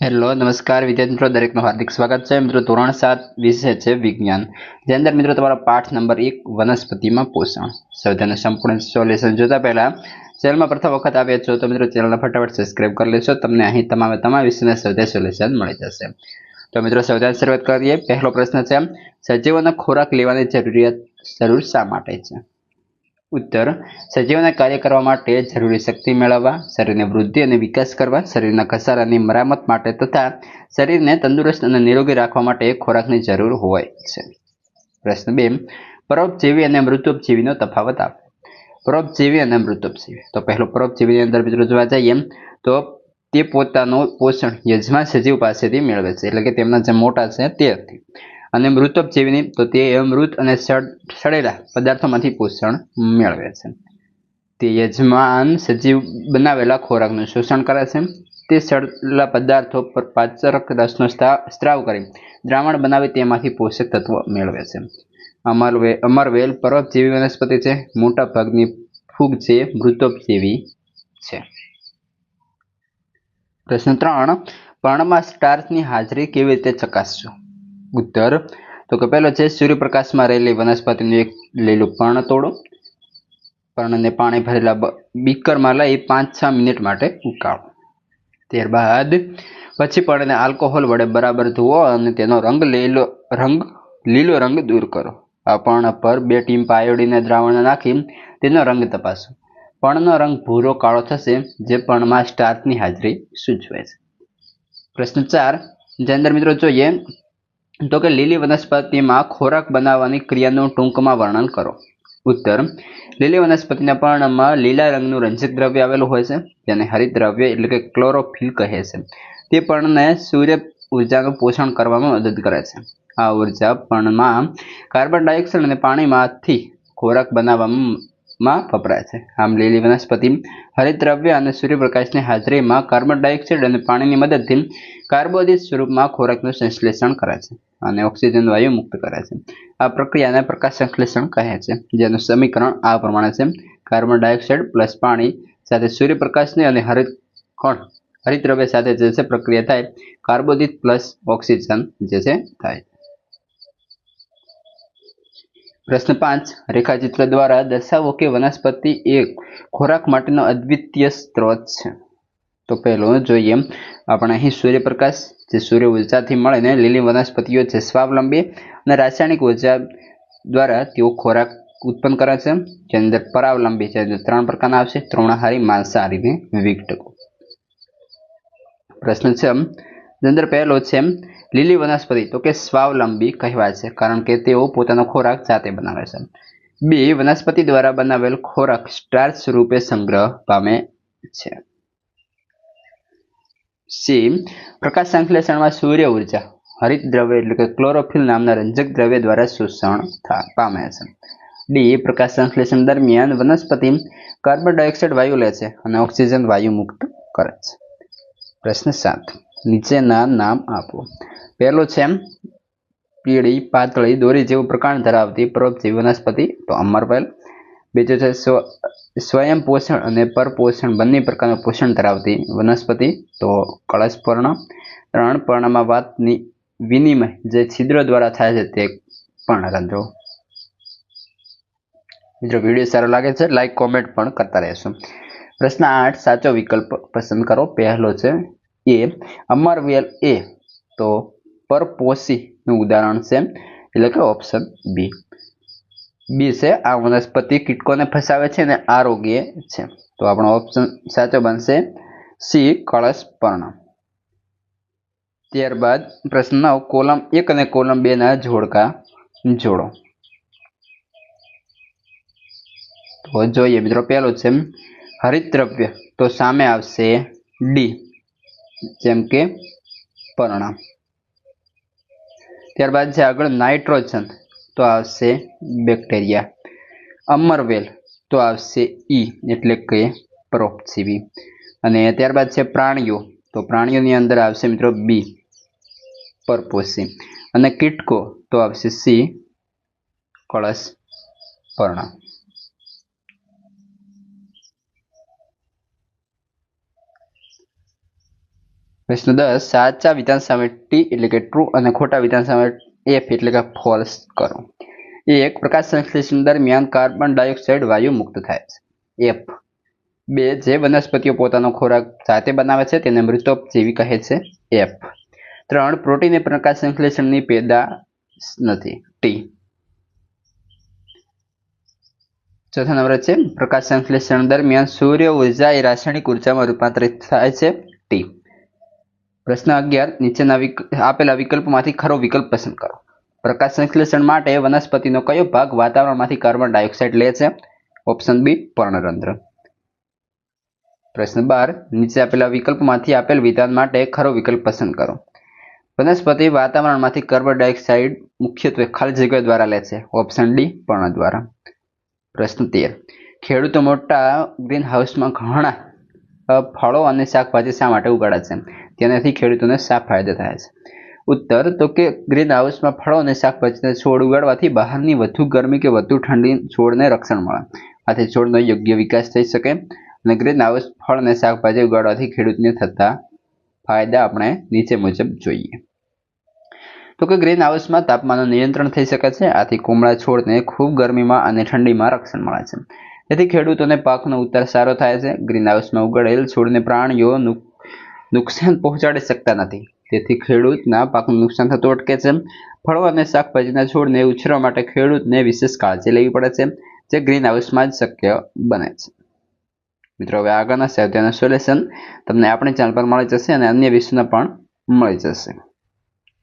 Hello નમસ્કાર વિદ્યાર્થી મિત્રો, દરેકનું હાર્દિક સ્વાગત છે. મિત્રો ધોરણ 7 વિષય છે વિજ્ઞાન, જે અંદર મિત્રો તમારો પાઠ નંબર 1 વનસ્પતિમાં પોષણ. સૌથી સંપૂર્ણ સોલ્યુશન જોતા પહેલા ચેનલમાં પ્રથમ વખત આવ્યા છો તો મિત્રો ચેનલને ફટાફટ સબસ્ક્રાઇબ કરી લેશો. તમને અહીં તમામ વિષયના સૌથી સોલ્યુશન મળી જશે. તો મિત્રો સૌથી શરૂઆત કરીએ. પહેલો પ્રશ્ન છે, સજીવોને ખોરાક લેવાની જરૂર શા માટે છે? ઉત્તર, સજીવોને કાર્ય કરવા માટે જરૂરી શક્તિ મેળવવા, શરીરની વૃદ્ધિ અને વિકાસ કરવા, શરીરના ઘસારાની મરામત માટે તથા શરીરને તંદુરસ્ત અને નિરોગી રાખવા માટે ખોરાકની જરૂર હોય છે. પ્રશ્ન 2, પરોપજીવી અને મૃતોપજીવીનો તફાવત આપો. પરોપજીવી અને મૃતોપજીવી. તો પહેલો પરોપજીવીની અંદર મિત્રો જોવા જઈએ તો તે પોતાનું પોષણ યજમાન સજીવ પાસેથી મેળવે છે, એટલે કે તેમના જે મોટા છે તેથી. અને મૃતોપજીવીની તો તે મૃત અને સડેલા પદાર્થોમાંથી પોષણ મેળવે છે. તે યજમાન સજીવ બનાવેલા ખોરાકનું શોષણ કરે છે. તે સડેલા પદાર્થો પર પાચક રસનો સ્ત્રાવ કરી દ્રાવણ બનાવી તેમાંથી પોષક તત્વો મેળવે છે. અમરવેલ પરોપજીવી વનસ્પતિ છે. મોટા ભાગની ફૂગ છે મૃતોપજીવી છે. પ્રશ્ન 3, પર્ણમાં સ્ટાર્ચની હાજરી કેવી રીતે ચકાસશો? ઉત્તર, તો કે પહેલો છે, સૂર્યપ્રકાશમાં રહેલી વનસ્પતિનું એક લીલું પર્ણ તોડો. પર્ણને પાણી ભરેલા બીકરમાં લઈ 5-6 મિનિટ માટે ઉકાળો. ત્યારબાદ પછી પર્ણને આલ્કોહોલ વડે બરાબર ધોવો અને તેનો લીલો રંગ દૂર કરો. આ પર્ણ પર 2 ટીમ્પા આયોડીનના દ્રાવણ નાખી તેનો રંગ તપાસો. પર્ણનો રંગ ભૂરો કાળો થશે, જે પર્ણમાં સ્ટાર્ચની હાજરી સૂચવે છે. પ્રશ્ન 4, જે અંદર મિત્રો જોઈએ તો કે લીલી વનસ્પતિમાં ખોરાક બનાવવાની ક્રિયાનું ટૂંકમાં વર્ણન કરો. ઉત્તર, લીલી વનસ્પતિના પર્ણમાં લીલા રંગનું રંજક દ્રવ્ય આવેલું હોય છે, જેને હરિત દ્રવ્ય એટલે કે ક્લોરોફિલ કહે છે. તે પર્ણને સૂર્ય ઉર્જાનું પોષણ કરવામાં મદદ કરે છે. આ ઉર્જા પર્ણમાં કાર્બન ડાયોક્સાઇડ અને પાણીમાંથી ખોરાક બનાવવામાં વપરાય છે. આમ લીલી વનસ્પતિ હરિત દ્રવ્ય અને સૂર્યપ્રકાશની હાજરીમાં કાર્બન ડાયોક્સાઇડ અને પાણીની મદદથી કાર્બોદિત સ્વરૂપમાં ખોરાકનું સંશ્લેષણ કરે છે અને ઓક્સિજન વાયુ મુક્ત કરે છે. આ પ્રક્રિયાને પ્રકાશ સંશ્લેષણ કહે છે, જેનું સમીકરણ આ પ્રમાણે છે: કાર્બન ડાયોક્સાઇડ પ્લસ પાણી સાથે સૂર્યપ્રકાશની અને હરિતદ્રવ્ય સાથે જે છે પ્રક્રિયા થાય, કાર્બોદિત પ્લસ ઓક્સિજન જે છે થાય. પ્રશ્ન 5, રેખાચિત્ર દ્વારા દર્શાવો કે વનસ્પતિ એ ખોરાક માટેનો અદ્વિતીય સ્ત્રોત છે. તો પહેલું જોઈએ આપણે અહીં સૂર્યપ્રકાશ, જે સૂર્ય ઉર્જાથી મળીને લીલી વનસ્પતિઓ છે સ્વાવલંબી અને રાસાયણિક ઉર્જા દ્વારા તેઓ ખોરાક ઉત્પન્ન કરે છે. જેની અંદર પરાવલંબી છે, 3 પ્રકારના આવશે: તૃણાહારી, માંસાહારી અને વિઘટકો. પ્રશ્ન 6, જે અંદર પહેલો છે, લીલી વનસ્પતિ તો કે સ્વાવલંબી કહેવાય છે કારણ કે તેઓ પોતાનો ખોરાક જાતે બનાવે છે. બી, વનસ્પતિ દ્વારા બનાવેલ ખોરાક સ્ટાર્ચ સ્વરૂપે સંગ્રહ પામે છે. સી, પ્રકાશ સંશ્લેષણમાં સૂર્ય ઉર્જા હરિત દ્રવ્ય એટલે કે ક્લોરોફિલ નામના રંજક દ્રવ્ય દ્વારા શોષણ પામે છે. ડી, પ્રકાશ સંશ્લેષણ દરમિયાન વનસ્પતિ કાર્બન ડાયોક્સાઇડ વાયુ લે છે અને ઓક્સિજન વાયુ મુક્ત કરે છે. પ્રશ્ન 7, નીચેના નામ આપો. પહેલો છે, પીળી પાતળી દોરી જેવું પ્રકાર ધરાવતી પરોપજીવી વનસ્પતિ, તો અમરવેલ. બીજો છે, સ્વયં પોષણ અને પરપોષણ બંને પ્રકારનું પોષણ ધરાવતી વનસ્પતિ, તો કળશપર્ણ. 3, પર્ણમાં વાતની વિનિમય જે છિદ્રો દ્વારા થાય છે તે પર્ણરંધ્રો. મિત્રો વિડીયો સારો લાગે છે લાઈક કોમેન્ટ પણ કરતા રહેશો. પ્રશ્ન 8, સાચો વિકલ્પ પસંદ કરો. પહેલો છે એ, અમરવેલ એ તો પરપોષીનું ઉદાહરણ છે, એટલે કે ઓપ્શન બી. બી છે, આ વનસ્પતિ કીટકોને ફસાવે છે અને આરોગ્ય છે, તો આપણો ઓપ્શન સાચો બનશે સી, કળશપર્ણ. ત્યારબાદ પ્રશ્ન 9, કોલમ 1 અને કોલમ 2 ના જોડકા જોડો. તો જોઈએ મિત્રો, પહેલો છે હરિત દ્રવ્ય, તો સામે આવશે ડી, જેમ કે પર્ણ. ત્યારબાદ છે આગળ નાઇટ્રોજન, તો આવશે બેક્ટેરિયા. અમરવેલ તો આવશે ઈ, એટલે કે પરોપજીવી. અને ત્યારબાદ છે પ્રાણીઓ, તો પ્રાણીઓની અંદર આવશે મિત્રો બી, પરપોષી. અને કીટકો તો આવશે સી, કળશપર્ણ. પ્રશ્ન 10 સાચા વિધાન સામે ટી એટલે કે ટ્રુ અને ખોટા વિધાન સામે એફ એટલે કે ફોલ્સ કરો. 1 પ્રકાશ સંશ્લેષણ દરમિયાન કાર્બન ડાયોક્સાઇડ વાયુ મુક્ત થાય છે. એફ. 2 જે વનસ્પતિઓ પોતાનો ખોરાક જાતે બનાવે છે તેને મૃતોપજીવી કહે છે. એફ. 3 પ્રોટીન એ પ્રકાશ સંશ્લેષણની પેદાશ નથી. ટી. ચોથા નંબર છે પ્રકાશ સંશ્લેષણ દરમિયાન સૂર્ય ઉર્જા એ રાસાયણિક ઉર્જામાં રૂપાંતરિત થાય છે. ટી. પ્રશ્ન 11 નીચેના આપેલા વિકલ્પોમાંથી ખરો વિકલ્પ પસંદ કરો. પ્રકાશ સંશ્લેષણ માટે વનસ્પતિનો કયો ભાગ વાતાવરણમાંથી કાર્બન ડાયોક્સાઇડ લે છે? ઓપ્શન બી પર્ણરંધ્ર. પ્રશ્ન 12 નીચે આપેલા વિકલ્પોમાંથી આપેલ વિધાન માટે ખરો વિકલ્પ પસંદ કરો. વનસ્પતિ વાતાવરણમાંથી કાર્બન ડાયોક્સાઇડ મુખ્યત્વે ખાલી જગ્યા દ્વારા લે છે. ઓપ્શન ડી પર્ણ દ્વારા. પ્રશ્ન 13 ખેડૂતો મોટા ગ્રીન હાઉસમાં ઘણા ફળો અને શાકભાજી શા માટે ઉગાડે છે? તેનાથી ખેડૂતોને શા ફાયદા થાય છે? ઉત્તર તો કે ગ્રીન હાઉસમાં ફળો અને શાકભાજીના છોડ ઉગાડવાથી બહારની વધુ ગરમી કે વધુ ઠંડી છોડને રક્ષણ મળે. આથી છોડનો યોગ્ય વિકાસ થઈ શકે અને ગ્રીન હાઉસ ફળ અને શાકભાજી ઉગાડવાથી ખેડૂતને થતા ફાયદા આપણે નીચે મુજબ જોઈએ. તો કે ગ્રીન હાઉસમાં તાપમાનનું નિયંત્રણ થઈ શકે છે. આથી કુમળા છોડને ખૂબ ગરમીમાં અને ઠંડીમાં રક્ષણ મળે છે. તેથી ખેડૂતોને પાકનો ઉતાર સારો થાય છે. ગ્રીન હાઉસમાં ઉગાડેલ છોડને પ્રાણીઓ નુકસાન પહોંચાડી શકતા નથી. તેથી ખેડૂતના પાકનું નુકસાન થતું અટકે છે. ફળો અને શાકભાજીના છોડને ઉછેરવા માટે ખેડૂતને વિશેષ કાળજી લેવી પડે છે, જે ગ્રીન હાઉસમાં જ શક્ય બને છે. મિત્રો, હવે આગળના સ્વાધ્યાયનું સોલ્યુશન તમને આપણી ચેનલ પર મળી જશે અને અન્ય વિષયના પણ મળી જશે.